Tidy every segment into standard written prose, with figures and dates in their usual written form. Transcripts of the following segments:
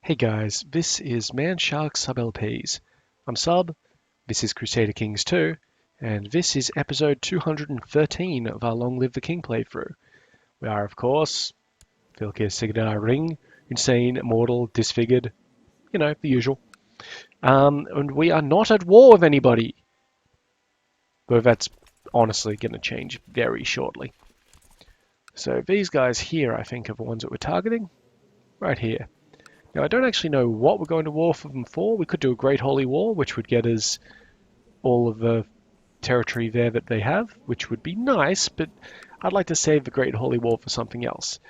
Hey guys, this is Manshark Sub LPs. I'm Sub, this is Crusader Kings II, and this is episode 213 of our Long Live the King playthrough. We are, of course, Vilkir Sigdar Ring, insane, immortal, disfigured, the usual. And we are not at war with anybody, though that's honestly going to change very shortly. So these guys here, I think, are the ones that we're targeting, right here. Now, I don't actually know what we're going to war for them for. We could do a Great Holy War, which would get us all of the territory there that they have, which would be nice, but I'd like to save the Great Holy War for something else.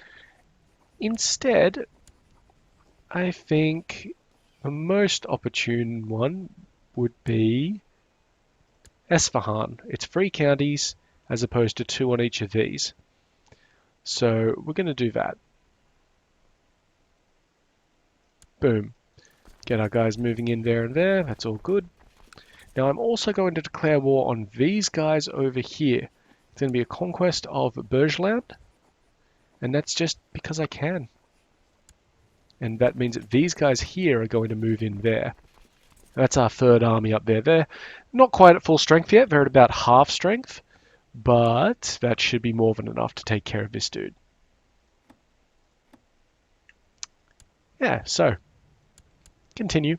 Instead, I think the most opportune one would be Esfahan. It's 3 counties as opposed to 2 on each of these. So we're going to do that. Boom. Get our guys moving in there and there. That's all good. Now I'm also going to declare war on these guys over here. It's going to be a conquest of Burjland, and that's just because I can. And that means that these guys here are going to move in there. That's our third army up there. They're not quite at full strength yet. They're at about half strength, but that should be more than enough to take care of this dude. Yeah, so continue.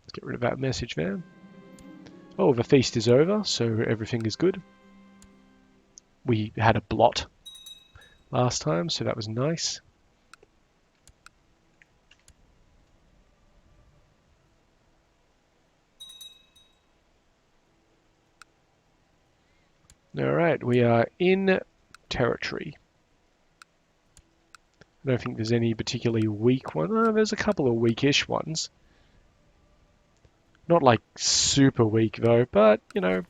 Let's get rid of that message there. Oh, the feast is over, so everything is good. We had a blot last time, so that was nice. Alright, we are in territory. I don't think there's any particularly weak one. Oh, there's a couple of weakish ones. Not like super weak though, but how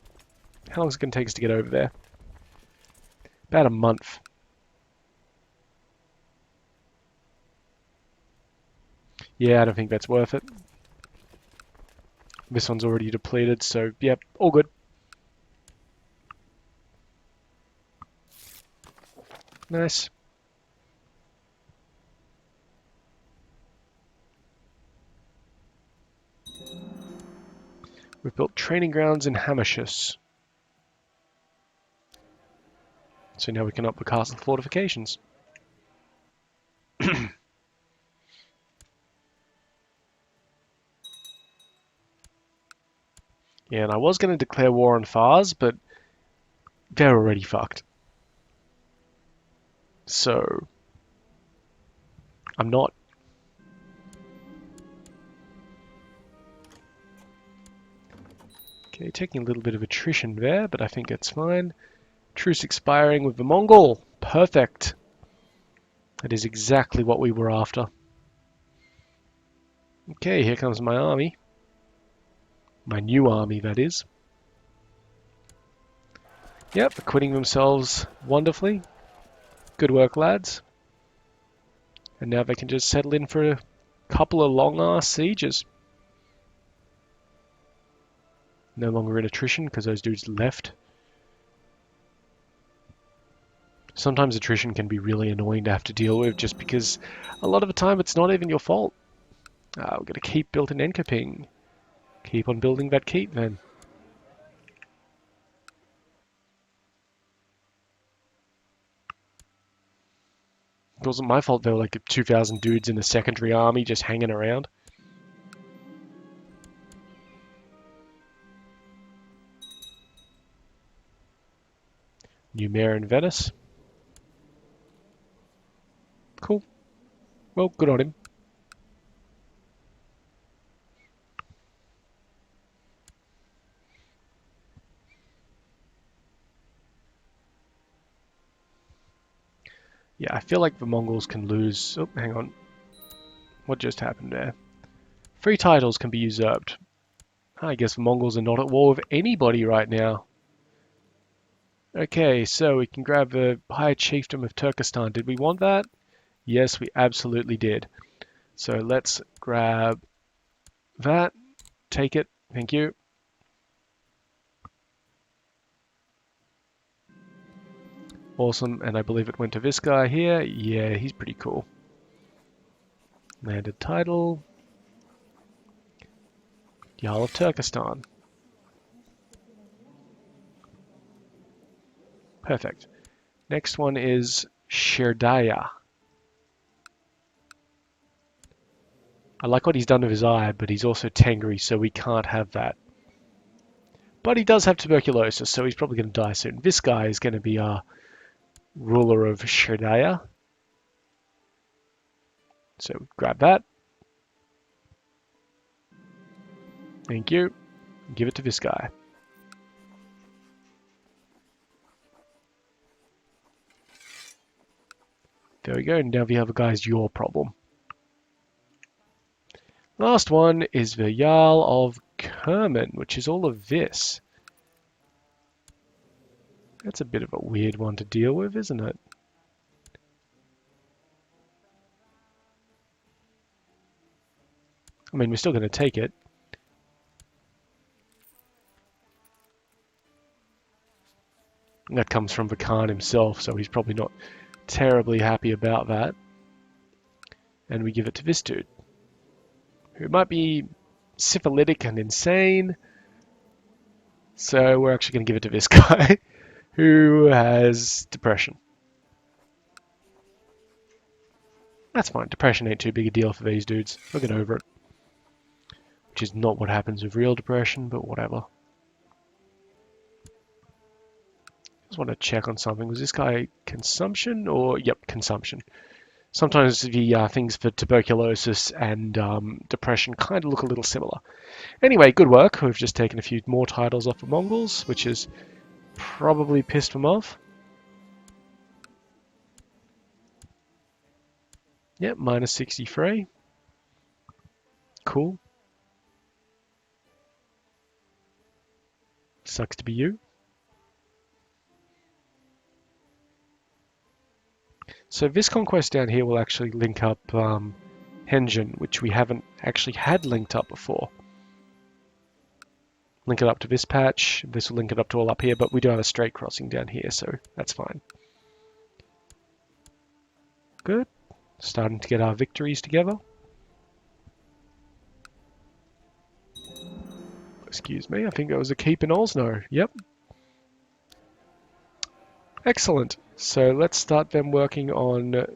long is it going to take us to get over there? About a month. Yeah, I don't think that's worth it. This one's already depleted, so yep, all good. Nice. We've built training grounds in Hamishus. So now we can up the castle fortifications. Yeah, and I was going to declare war on Fars, but they're already fucked. So I'm not. Okay, taking a little bit of attrition there, but I think that's fine. Truce expiring with the Mongol. Perfect. That is exactly what we were after. Okay, here comes my army. My new army, that is. Yep, acquitting themselves wonderfully. Good work, lads. And now they can just settle in for a couple of long-ass sieges. No longer in attrition because those dudes left. Sometimes attrition can be really annoying to have to deal with just because a lot of the time it's not even your fault. We're going to keep building Enkoping. Keep on building that keep then. It wasn't my fault there were like 2,000 dudes in the secondary army just hanging around. New mayor in Venice. Cool. Well, good on him. Yeah, I feel like the Mongols can lose... Oh, hang on. What just happened there? 3 titles can be usurped. I guess the Mongols are not at war with anybody right now. Okay, so we can grab the High Chiefdom of Turkestan. Did we want that? Yes, we absolutely did. So let's grab that. Take it. Thank you. Awesome, and I believe it went to this guy here. Yeah, he's pretty cool. Landed title. Jarl of Turkestan. Perfect. Next one is Sherdaya. I like what he's done with his eye, but he's also Tengri, so we can't have that. But he does have tuberculosis, so he's probably going to die soon. This guy is going to be our ruler of Sherdaya. So grab that. Thank you. Give it to this guy. There we go. Now the other guy's your problem. Last one is the Jarl of Kerman, which is all of this. That's a bit of a weird one to deal with, isn't it? I mean, we're still going to take it. And that comes from the Khan himself, so he's probably not terribly happy about that. And we give it to this dude, who might be syphilitic and insane. So we're actually going to give it to this guy, who has depression. That's fine. Depression ain't too big a deal for these dudes. We'll get over it. Which is not what happens with real depression, but whatever. Just want to check on something. Was this guy consumption or... Yep, consumption. Sometimes the things for tuberculosis and depression kind of look a little similar. Anyway, good work. We've just taken a few more titles off the Mongols, which has probably pissed them off. Yep, minus 63. Cool. Sucks to be you. So this conquest down here will actually link up Henjin, which we haven't actually had linked up before. Link it up to this patch. This will link it up to all up here, but we do have a straight crossing down here, so that's fine. Good. Starting to get our victories together. Excuse me, I think that was a keep in Osno. Yep. Excellent. So let's start them working on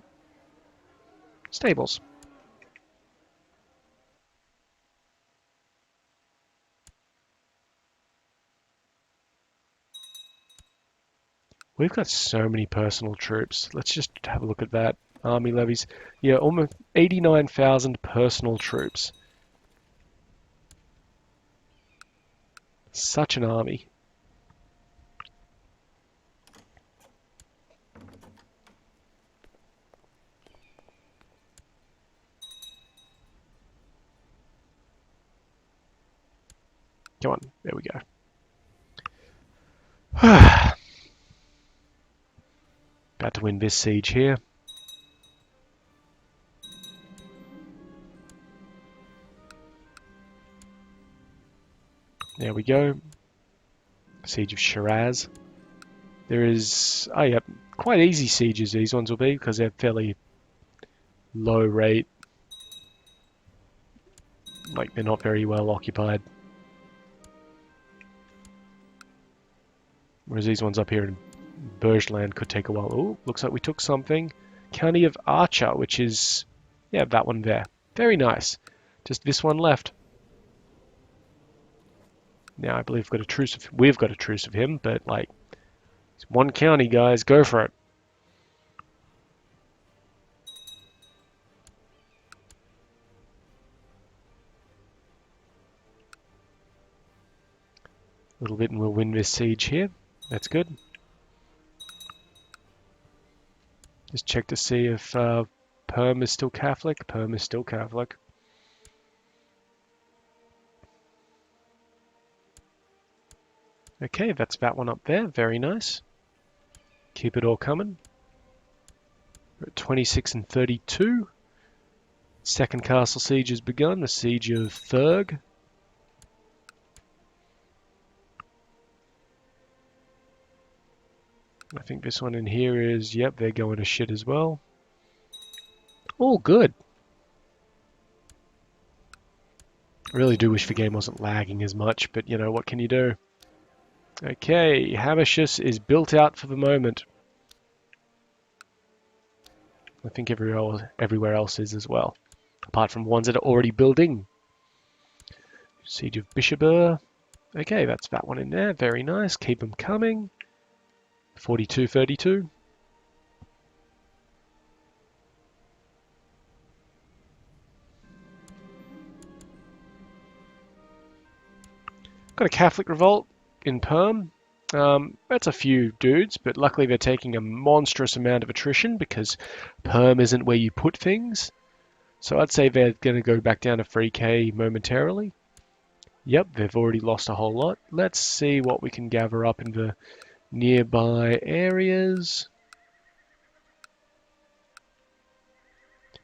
stables. We've got so many personal troops. Let's just have a look at that. Army levies. Yeah, almost 89,000 personal troops. Such an army. Come on, there we go. About to win this siege here. There we go. Siege of Shiraz. There is, oh yeah, quite easy sieges these ones will be because they're fairly low rate. Like they're not very well occupied. Whereas these ones up here in Bergland could take a while. Oh, looks like we took something. County of Archer, which is, yeah, that one there. Very nice. Just this one left. Now I believe we've got a truce of him, but like, it's one county, guys. Go for it. A little bit and we'll win this siege here. That's good. Just check to see if Perm is still Catholic. Perm is still Catholic. Okay, that's that one up there. Very nice. Keep it all coming. We're at 26 and 32. Second castle siege has begun. The siege of Thurg. I think this one in here is, yep, they're going to shit as well. All good. I really do wish the game wasn't lagging as much, but you know, what can you do? Okay, Hamishus is built out for the moment. I think everywhere else is as well, apart from ones that are already building. Siege of Bishopur. Okay, that's that one in there. Very nice. Keep them coming. 42-32. Got a Catholic revolt in Perm. That's a few dudes, but luckily they're taking a monstrous amount of attrition because Perm isn't where you put things. So I'd say they're going to go back down to 3k momentarily. Yep, they've already lost a whole lot. Let's see what we can gather up in the nearby areas.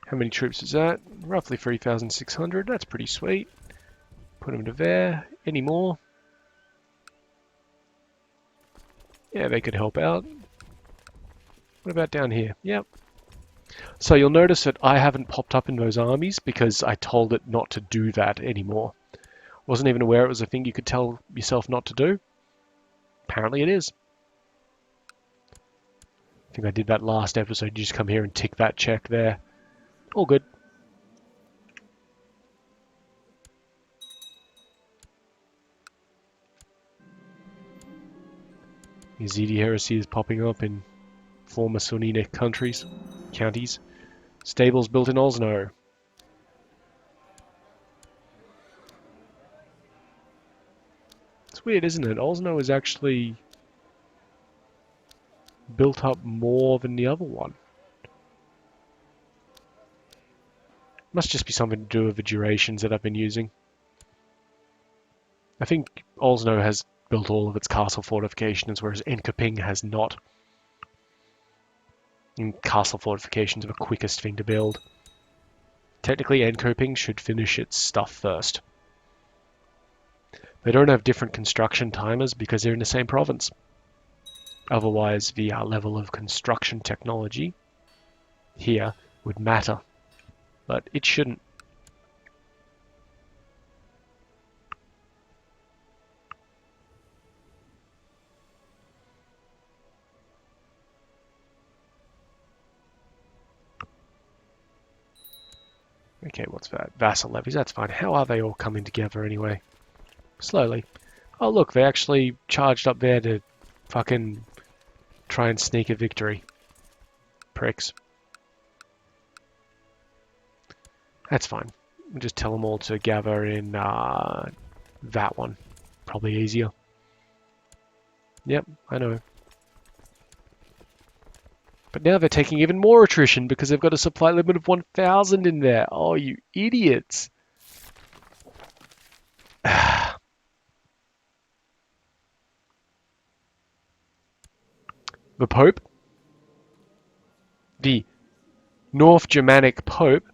How many troops is that? Roughly 3,600. That's pretty sweet. Put them to there. Any more? Yeah, they could help out. What about down here? Yep. So you'll notice that I haven't popped up in those armies because I told it not to do that anymore. Wasn't even aware it was a thing you could tell yourself not to do. Apparently it is. I think I did that last episode. You just come here and tick that check there. All good. Yazidi heresy is popping up in former Sunnite counties. Stables built in Osno. It's weird, isn't it? Osno is actually built up more than the other one. Must just be something to do with the durations that I've been using. I think Osno has built all of its castle fortifications, whereas Enkoping has not. And castle fortifications are the quickest thing to build. Technically, Enkoping should finish its stuff first. They don't have different construction timers because they're in the same province. Otherwise, the level of construction technology here would matter, but it shouldn't. Okay, what's that? Vassal levies, that's fine. How are they all coming together anyway? Slowly. Oh look, they actually charged up there to fucking try and sneak a victory. Pricks. That's fine. We'll just tell them all to gather in that one. Probably easier. Yep, I know. But now they're taking even more attrition because they've got a supply limit of 1,000 in there. Oh, you idiots. The Pope, the North Germanic Pope,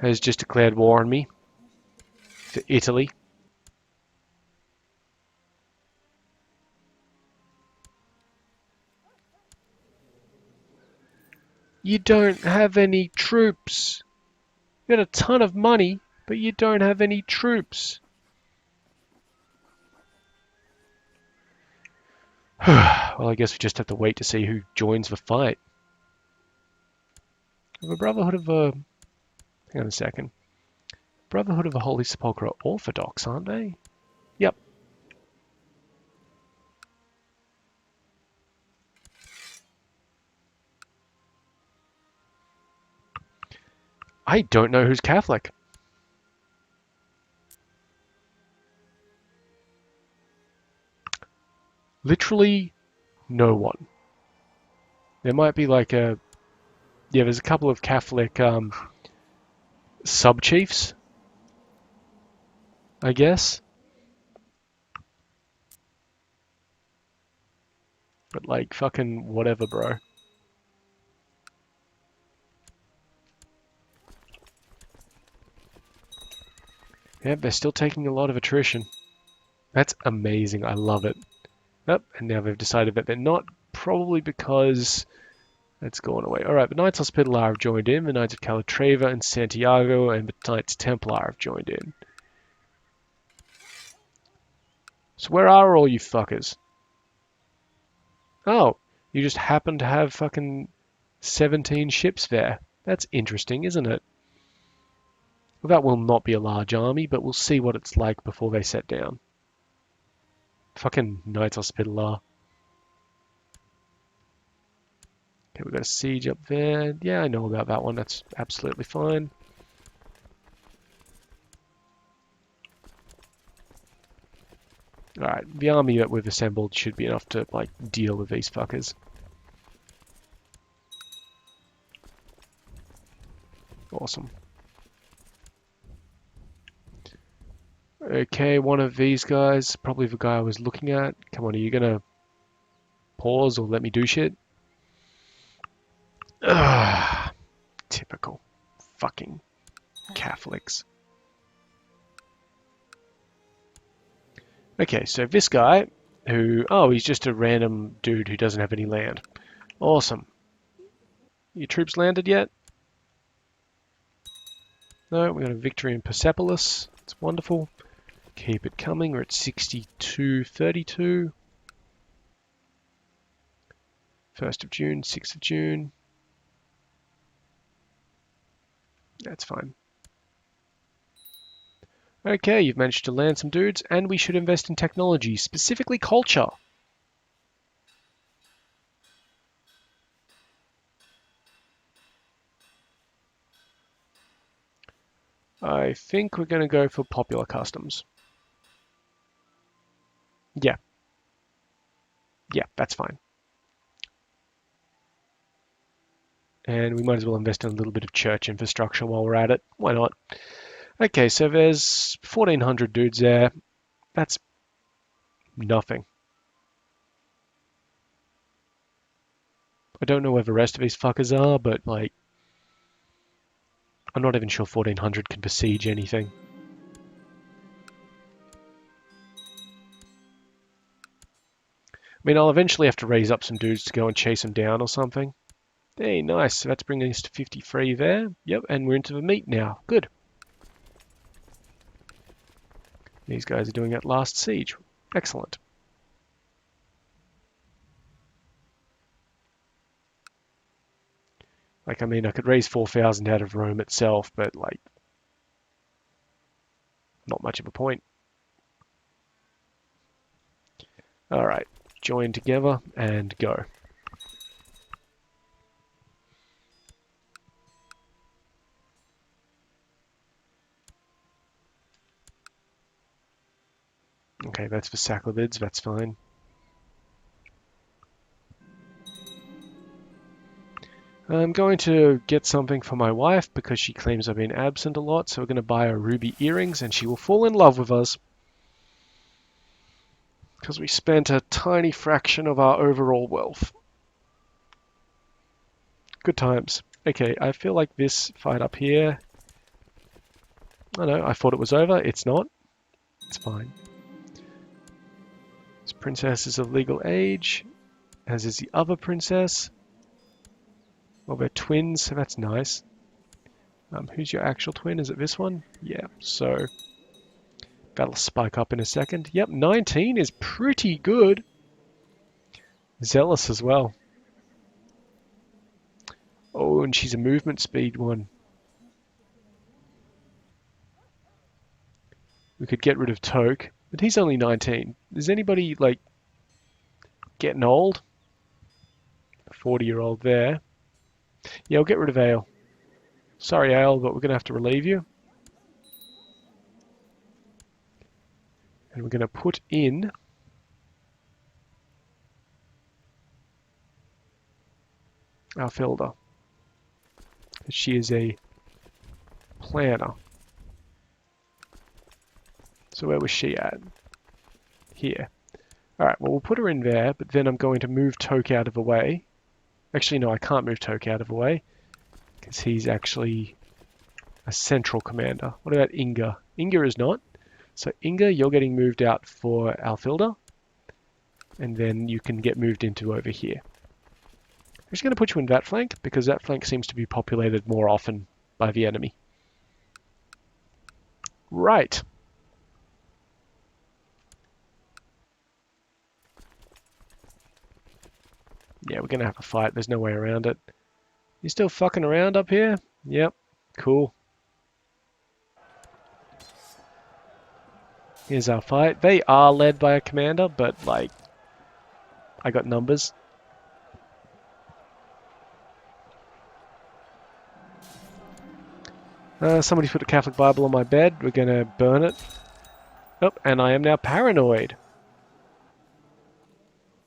has just declared war on me for Italy. You don't have any troops. You got a ton of money, but you don't have any troops. Well, I guess we just have to wait to see who joins the fight. The Brotherhood of hang on a second. Brotherhood of the Holy Sepulchre are Orthodox, aren't they? Yep. I don't know who's Catholic. Literally no one. There might be like a... Yeah, there's a couple of Catholic sub-chiefs, I guess. But like, fucking whatever, bro. Yeah, they're still taking a lot of attrition. That's amazing. I love it. Yep, and now they've decided that they're not, probably because it's gone away. Alright, the Knights Hospitaller have joined in, the Knights of Calatrava and Santiago, and the Knights Templar have joined in. So where are all you fuckers? Oh, you just happen to have fucking 17 ships there. That's interesting, isn't it? Well, that will not be a large army, but we'll see what it's like before they set down. Fucking Knights Hospitaller. Okay, we've got a siege up there. Yeah, I know about that one. That's absolutely fine. Alright, the army that we've assembled should be enough to, like, deal with these fuckers. Awesome. Okay, one of these guys, probably the guy I was looking at. Come on, are you gonna pause or let me do shit? Ugh, typical fucking Catholics. Okay, so this guy, oh, he's just a random dude who doesn't have any land. Awesome. Your troops landed yet? No, we got a victory in Persepolis. It's wonderful. Keep it coming. We're at 62-32. 1st of June, 6th of June. That's fine. Okay, you've managed to land some dudes, and we should invest in technology, specifically culture. I think we're going to go for popular customs. Yeah. Yeah, that's fine. And we might as well invest in a little bit of church infrastructure while we're at it. Why not? Okay, so there's 1,400 dudes there. That's nothing. I don't know where the rest of these fuckers are, but, like, I'm not even sure 1,400 can besiege anything. I mean, I'll eventually have to raise up some dudes to go and chase them down or something. Hey, nice. So that's bringing us to 53 there. Yep, and we're into the meat now. Good. These guys are doing that last siege. Excellent. Like, I mean, I could raise 4,000 out of Rome itself, but, like, not much of a point. Alright, join together and go. Okay, that's for Saclovids, that's fine. I'm going to get something for my wife because she claims I've been absent a lot, so we're going to buy her ruby earrings and she will fall in love with us. Because we spent a tiny fraction of our overall wealth. Good times. Okay, I feel like this fight up here... I know, I thought it was over. It's not. It's fine. This princess is of legal age, as is the other princess. Well, they're twins, so that's nice. Who's your actual twin? Is it this one? Yeah, so that'll spike up in a second. Yep, 19 is pretty good. Zealous as well. Oh, and she's a movement speed one. We could get rid of Toke, but he's only 19. Is anybody, like, getting old? 40-year-old there. Yeah, we'll get rid of Ale. Sorry, Ale, but we're going to have to relieve you. And we're going to put in... Alfilda. She is a planner. So where was she at? Here. Alright, well, we'll put her in there, but then I'm going to move Toke out of the way. Actually, no, I can't move Toke out of the way, because he's actually a central commander. What about Inga? Inga is not. So Inga, you're getting moved out for Alfilda. and then you can get moved into over here. I'm just going to put you in that flank because that flank seems to be populated more often by the enemy. Right. Yeah, we're going to have a fight. There's no way around it. You still fucking around up here? Yep. Cool. Here's our fight. They are led by a commander, but, like, I got numbers. Somebody put a Catholic Bible on my bed. We're going to burn it. Oh, and I am now paranoid.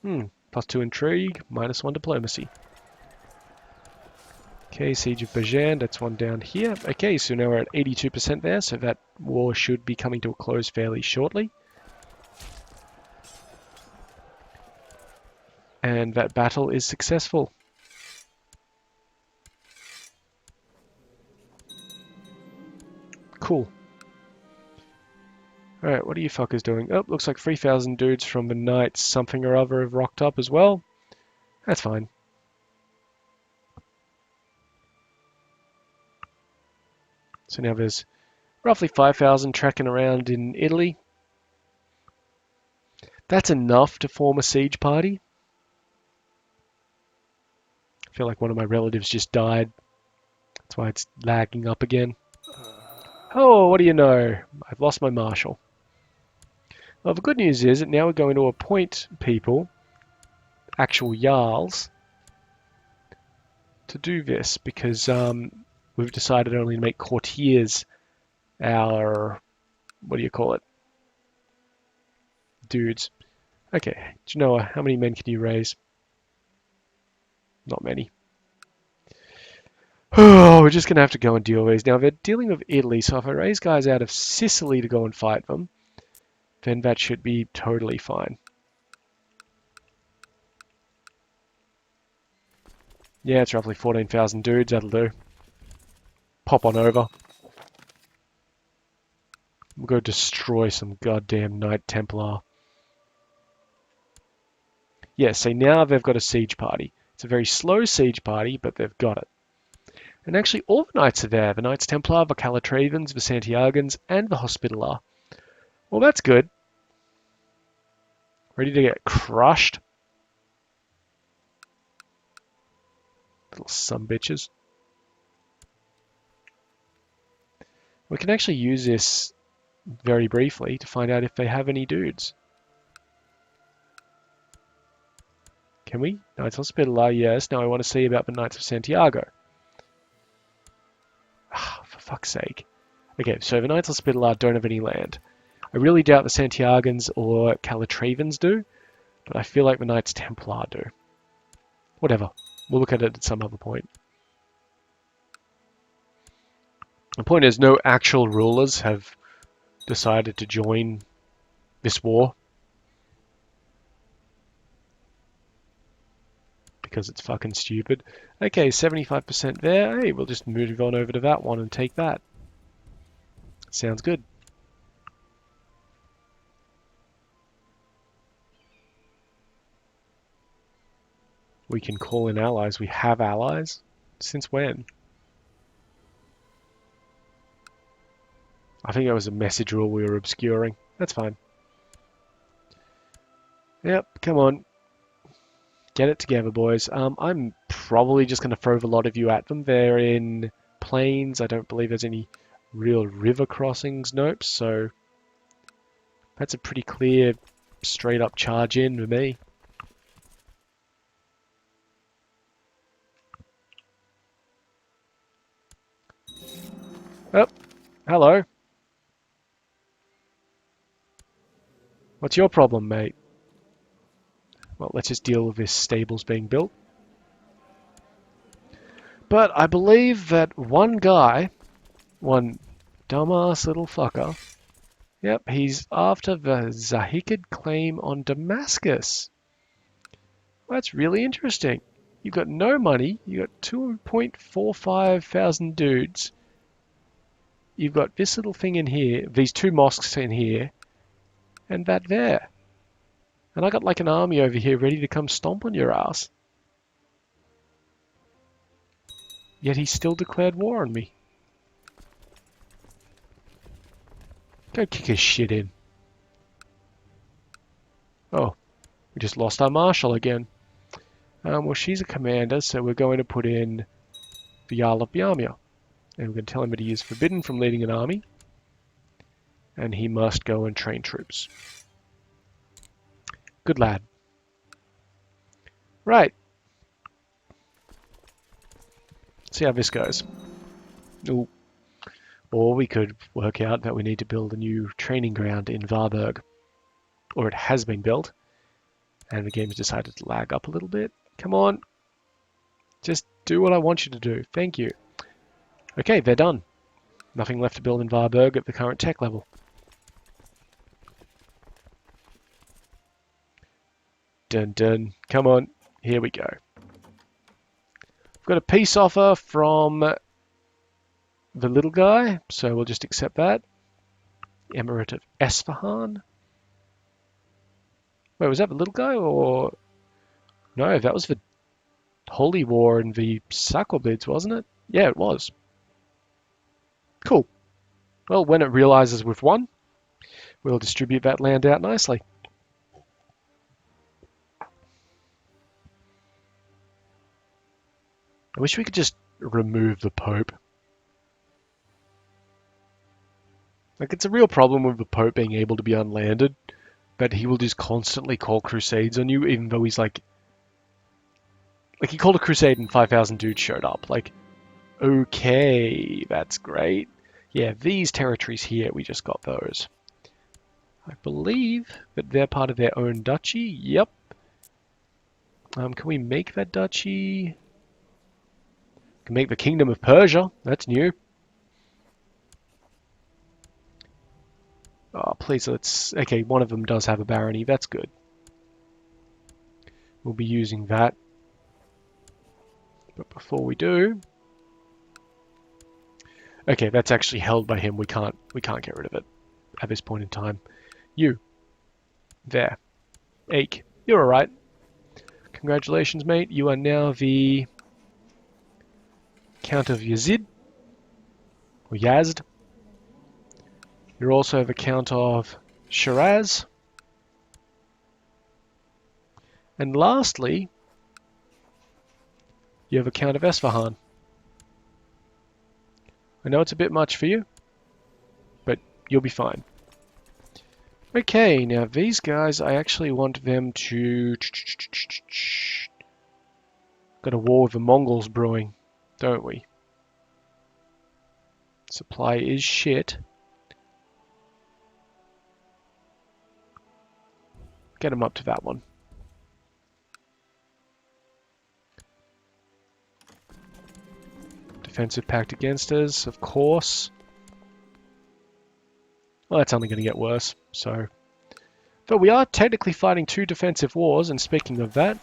+2 intrigue, -1 diplomacy. Okay, Siege of Bajan, that's one down here. Okay, so now we're at 82% there, so that war should be coming to a close fairly shortly. And that battle is successful. Cool. Alright, what are you fuckers doing? Oh, looks like 3,000 dudes from the Knights something or other have rocked up as well. That's fine. So now there's roughly 5,000 trekking around in Italy. That's enough to form a siege party. I feel like one of my relatives just died. That's why it's lagging up again. Oh, what do you know? I've lost my marshal. Well, the good news is that now we're going to appoint people, actual Jarls, to do this because we've decided only to make courtiers our, what do you call it, dudes. Okay, Genoa, how many men can you raise? Not many. Oh, we're just going to have to go and deal with these. Now, they're dealing with Italy, so if I raise guys out of Sicily to go and fight them, then that should be totally fine. Yeah, it's roughly 14,000 dudes, that'll do. Pop on over. We'll go destroy some goddamn Knight Templar. Yeah, so now they've got a siege party. It's a very slow siege party, but they've got it. And actually, all the knights are there. The Knights Templar, the Calatravans, the Santiagans, and the Hospitaller. Well, that's good. Ready to get crushed. Little sumbitches. We can actually use this very briefly to find out if they have any dudes. Can we? Knights Hospitaller, yes. Now I want to see about the Knights of Santiago. Ah, for fuck's sake. Okay, so the Knights Hospitaller don't have any land. I really doubt the Santiagans or Calatravans do, but I feel like the Knights Templar do. Whatever. We'll look at it at some other point. The point is, no actual rulers have decided to join this war. Because it's fucking stupid. Okay, 75% there. Hey, we'll just move on over to that one and take that. Sounds good. We can call in allies. We have allies? Since when? I think that was a message rule we were obscuring. That's fine. Yep, come on. Get it together, boys. I'm probably just going to throw a lot of you at them. They're in plains. I don't believe there's any real river crossings. Nope, so that's a pretty clear, straight-up charge in with me. Oh, hello. What's your problem, mate? Well, let's just deal with this stables being built. But I believe that one guy, one dumbass little fucker, yep, he's after the Zahikid claim on Damascus. Well, that's really interesting. You've got no money, you've got 2.45 thousand dudes, you've got this little thing in here, these two mosques in here, and that there. And I got like an army over here ready to come stomp on your ass. Yet he still declared war on me. Go kick his shit in. Oh, we just lost our marshal again. Well, she's a commander, so we're going to put in the Jarl of Bjarmia. And we're going to tell him that he is forbidden from leading an army. And he must go and train troops. Good lad. Right. See how this goes. Ooh. Or we could work out that we need to build a new training ground in Varberg. Or it has been built. And the game's decided to lag up a little bit. Come on. Just do what I want you to do. Thank you. Okay, they're done. Nothing left to build in Varberg at the current tech level. Dun dun. Come on. Here we go. We've got a peace offer from the little guy, so we'll just accept that. Emirate of Esfahan. Wait, was that the little guy or... No, that was the Holy War and the Saquabids, wasn't it? Yeah, it was. Cool. Well, when it realizes we've won, we'll distribute that land out nicely. I wish we could just remove the Pope. Like, it's a real problem with the Pope being able to be unlanded, but he will just constantly call crusades on you, even though he's like he called a crusade and 5,000 dudes showed up. Like, okay, that's great. Yeah, these territories here, we just got those. I believe that they're part of their own duchy. Yep. Can we make that duchy? Can make the Kingdom of Persia. That's new. Oh, please, let's... Okay, one of them does have a barony. That's good. We'll be using that. But before we do... Okay, that's actually held by him. We can't get rid of it at this point in time. You. There. Ake. You're alright. Congratulations, mate. You are now the Count of Yazid. Or Yazd. You're also the Count of Shiraz. And lastly, you have a Count of Esfahan. I know it's a bit much for you, but you'll be fine. Okay, now these guys, I actually want them to... Got a war with the Mongols brewing, don't we? Supply is shit. Get them up to that one. Defensive pact against us, of course. Well, that's only going to get worse, so... But we are technically fighting 2 defensive wars, and speaking of that...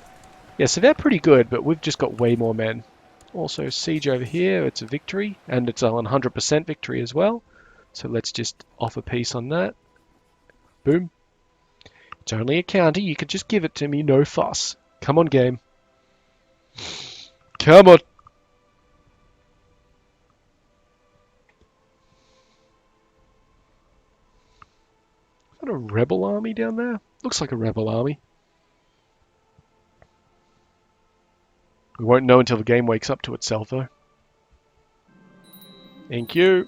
Yeah, so they're pretty good, but we've just got way more men. Also, siege over here, it's a victory, and it's a 100% victory as well. So let's just offer peace on that. Boom. It's only a county, you could just give it to me, no fuss. Come on, game. Come on! Is that a rebel army down there? Looks like a rebel army. We won't know until the game wakes up to itself, though. Thank you.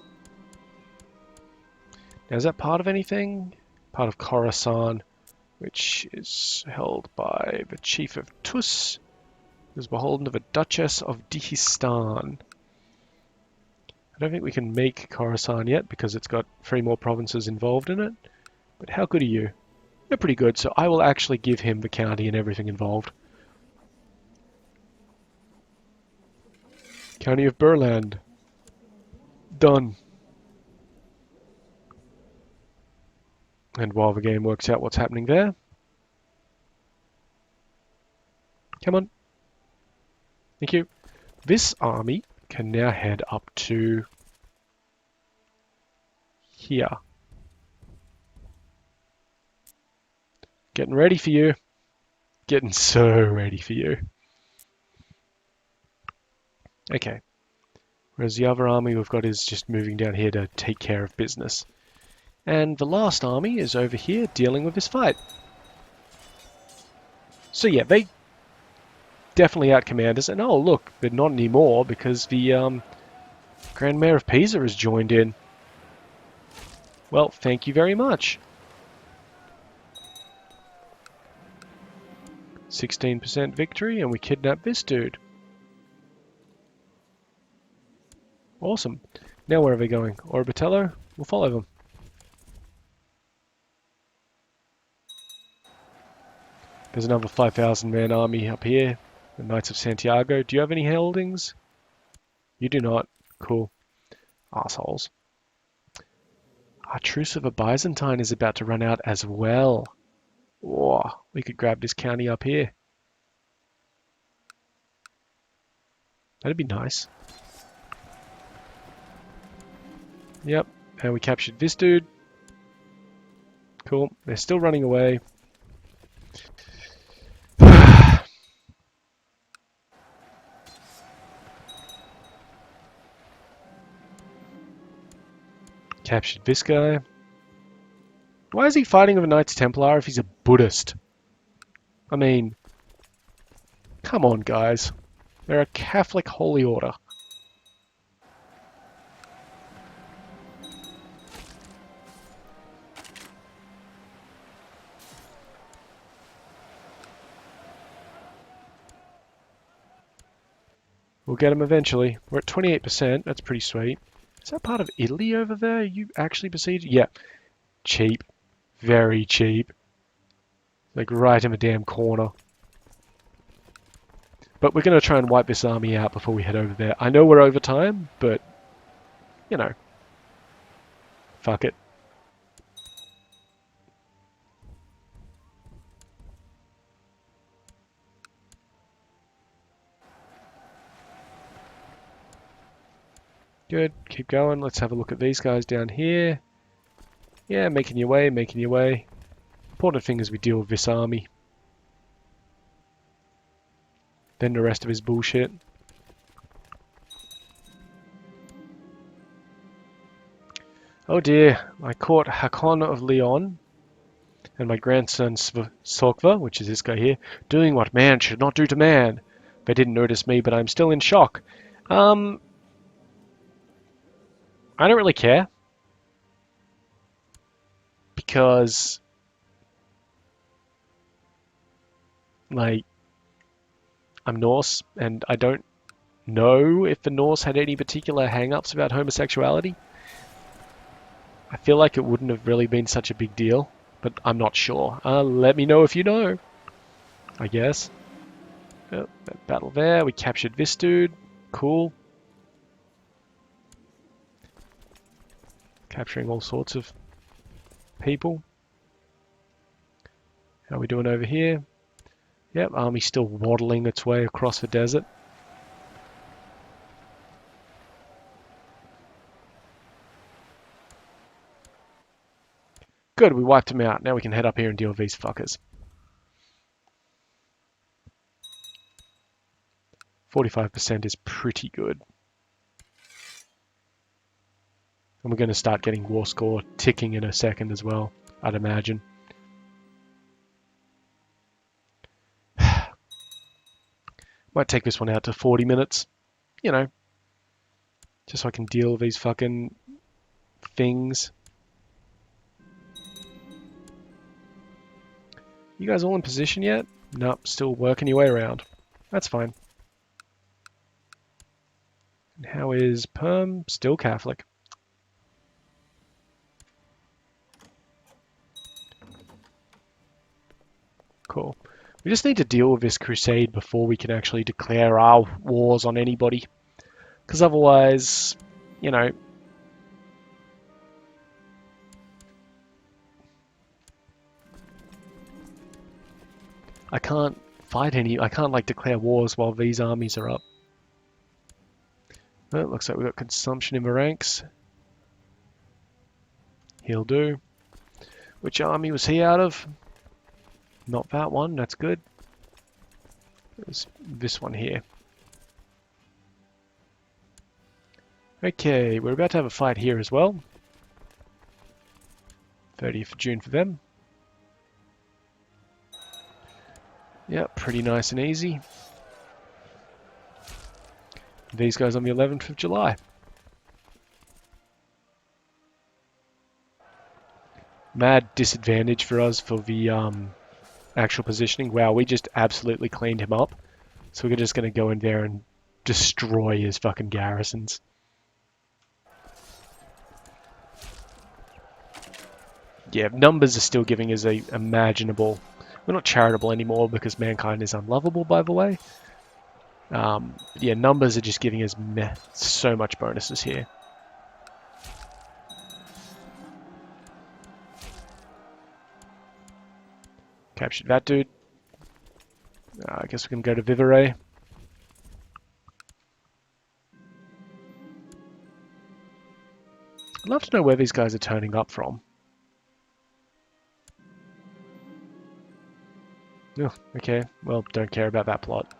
Now, is that part of anything? Part of Khorasan, which is held by the Chief of Tus, who's beholden to the Duchess of Dihistan. I don't think we can make Khorasan yet, because it's got 3 more provinces involved in it. But how good are you? You're pretty good, so I will actually give him the county and everything involved. County of Burland. Done. And while the game works out what's happening there... Come on. Thank you. This army can now head up to... here. Getting ready for you. Getting so ready for you. Okay. Whereas the other army we've got is just moving down here to take care of business. And the last army is over here dealing with this fight. So yeah, they definitely outcommand us. And oh look, but not anymore because the Grand Mayor of Pisa has joined in. Well, thank you very much. 16% victory, and we kidnap this dude. Awesome. Now where are they going? Orbitello? We'll follow them. There's another 5,000 man army up here. The Knights of Santiago. Do you have any holdings? You do not. Cool. Assholes. Our truce of a Byzantine is about to run out as well. Whoa, we could grab this county up here. That'd be nice. Yep, and we captured this dude. Cool. They're still running away. Captured this guy. Why is he fighting with a Knights Templar if he's a Buddhist? I mean, come on, guys. They're a Catholic holy order. We'll get them eventually. We're at 28%. That's pretty sweet. Is that part of Italy over there? Are you actually besieged? Yeah. Cheap. Very cheap. Like right in the damn corner. But we're going to try and wipe this army out before we head over there. I know we're over time, but, you know, fuck it. Good, keep going. Let's have a look at these guys down here. Yeah, making your way, making your way. Important thing is we deal with this army. Then the rest of his bullshit. Oh dear, I caught Hakon of Leon and my grandson Sokva, which is this guy here, doing what man should not do to man. They didn't notice me, but I'm still in shock. I don't really care. Because, like, I'm Norse, and I don't know if the Norse had any particular hang-ups about homosexuality. I feel like it wouldn't have really been such a big deal, but I'm not sure. Let me know if you know, I guess. Oh, that battle there, we captured this dude. Cool. Capturing all sorts of people. How are we doing over here? Yep, army's still waddling its way across the desert. Good, we wiped them out. Now we can head up here and deal with these fuckers. 45% is pretty good. And we're going to start getting war score ticking in a second as well, I'd imagine. Might take this one out to 40 minutes, you know, just so I can deal with these fucking things. You guys all in position yet? Nope, still working your way around. That's fine. And how is Perm? Still Catholic. Cool. We just need to deal with this crusade before we can actually declare our wars on anybody. Because otherwise, you know, I can't like declare wars while these armies are up. Well, it looks like we've got consumption in the ranks. He'll do. Which army was he out of? Not that one, that's good. There's this one here. Okay, we're about to have a fight here as well. 30th of June for them. Yep, pretty nice and easy. These guys on the 11th of July. Mad disadvantage for us for the actual positioning. Wow, we just absolutely cleaned him up. So we're just going to go in there and destroy his fucking garrisons. Yeah, numbers are still giving us a imaginable... We're not charitable anymore because mankind is unlovable, by the way. Yeah, numbers are just giving us so much bonuses here. Captured that dude. I guess we can go to Vivaray. I'd love to know where these guys are turning up from. Oh, okay. Well, don't care about that plot.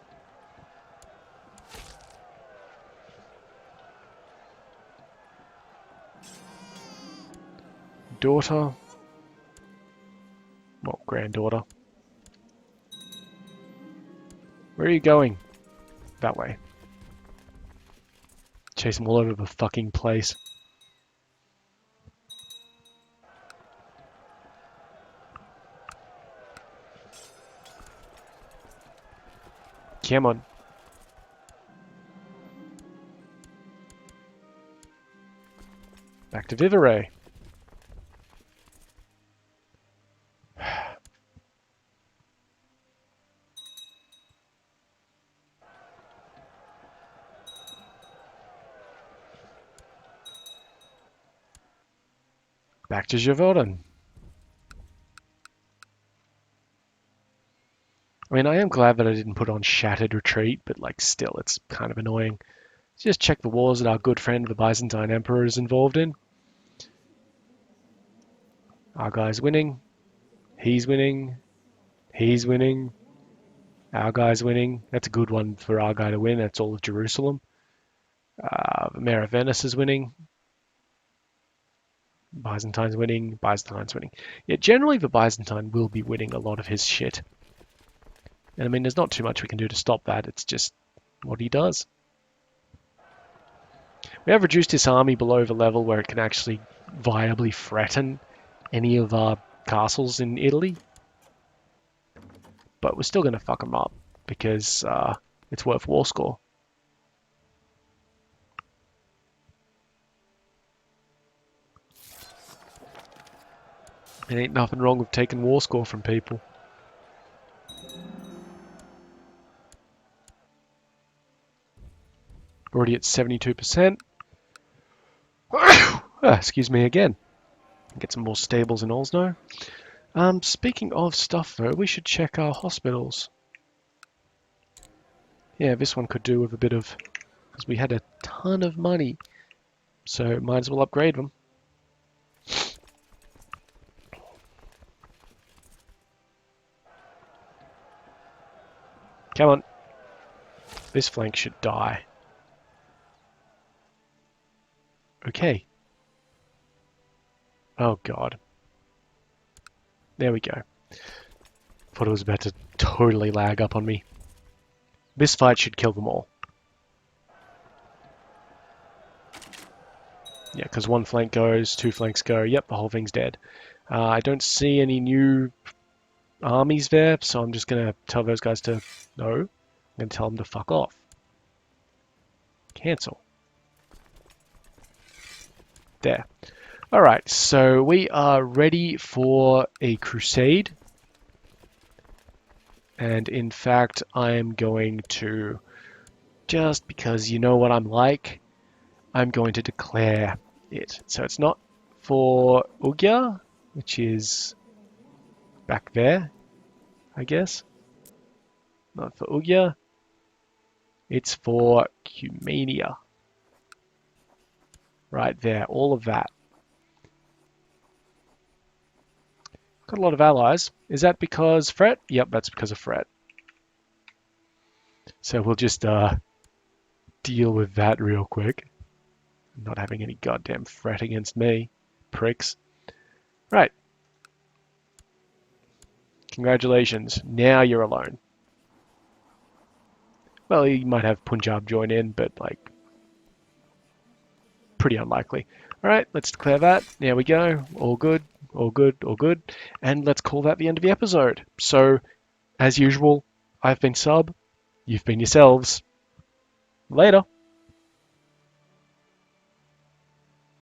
Daughter. Well, granddaughter. Where are you going? That way. Chase them all over the fucking place. Come on. Back to Vivaray. Back to Javoden. I mean, I am glad that I didn't put on Shattered Retreat, but like still, it's kind of annoying. Let's just check the wars that our good friend the Byzantine Emperor is involved in. Our guy's winning. He's winning. He's winning. Our guy's winning. That's a good one for our guy to win. That's all of Jerusalem. The Mayor of Venice is winning. Byzantine's winning. Byzantine's winning. Yeah, generally the Byzantine will be winning a lot of his shit. And I mean, there's not too much we can do to stop that. It's just what he does. We have reduced his army below the level where it can actually viably threaten any of our castles in Italy. But we're still going to fuck him up because it's worth war score. There ain't nothing wrong with taking war score from people. Already at 72%. Excuse me again. Get some more stables in Osno. Speaking of stuff though, we should check our hospitals. Yeah, this one could do with a bit of... because we had a ton of money. So might as well upgrade them. Come on. This flank should die. Okay. Oh god. There we go. Thought it was about to totally lag up on me. This fight should kill them all. Yeah, because one flank goes, two flanks go. Yep, the whole thing's dead. I don't see any new armies there, so I'm just going to tell those guys to... No. I'm going to tell them to fuck off. Cancel. There. Alright, so we are ready for a crusade. And in fact, I am going to, just because you know what I'm like, I'm going to declare it. So it's not for Ugya, which is back there, I guess. Not for Ugya. It's for Cumania. Right there, all of that. Got a lot of allies. Is that because fret? Yep, that's because of fret. So we'll just deal with that real quick. Not having any goddamn fret against me. Pricks. Right. Congratulations. Now you're alone. Well, you might have Punjab join in, but like pretty unlikely. All right, let's declare that. There we go. All good, all good, all good. And let's call that the end of the episode. So, as usual, I've been Sub. You've been yourselves. Later.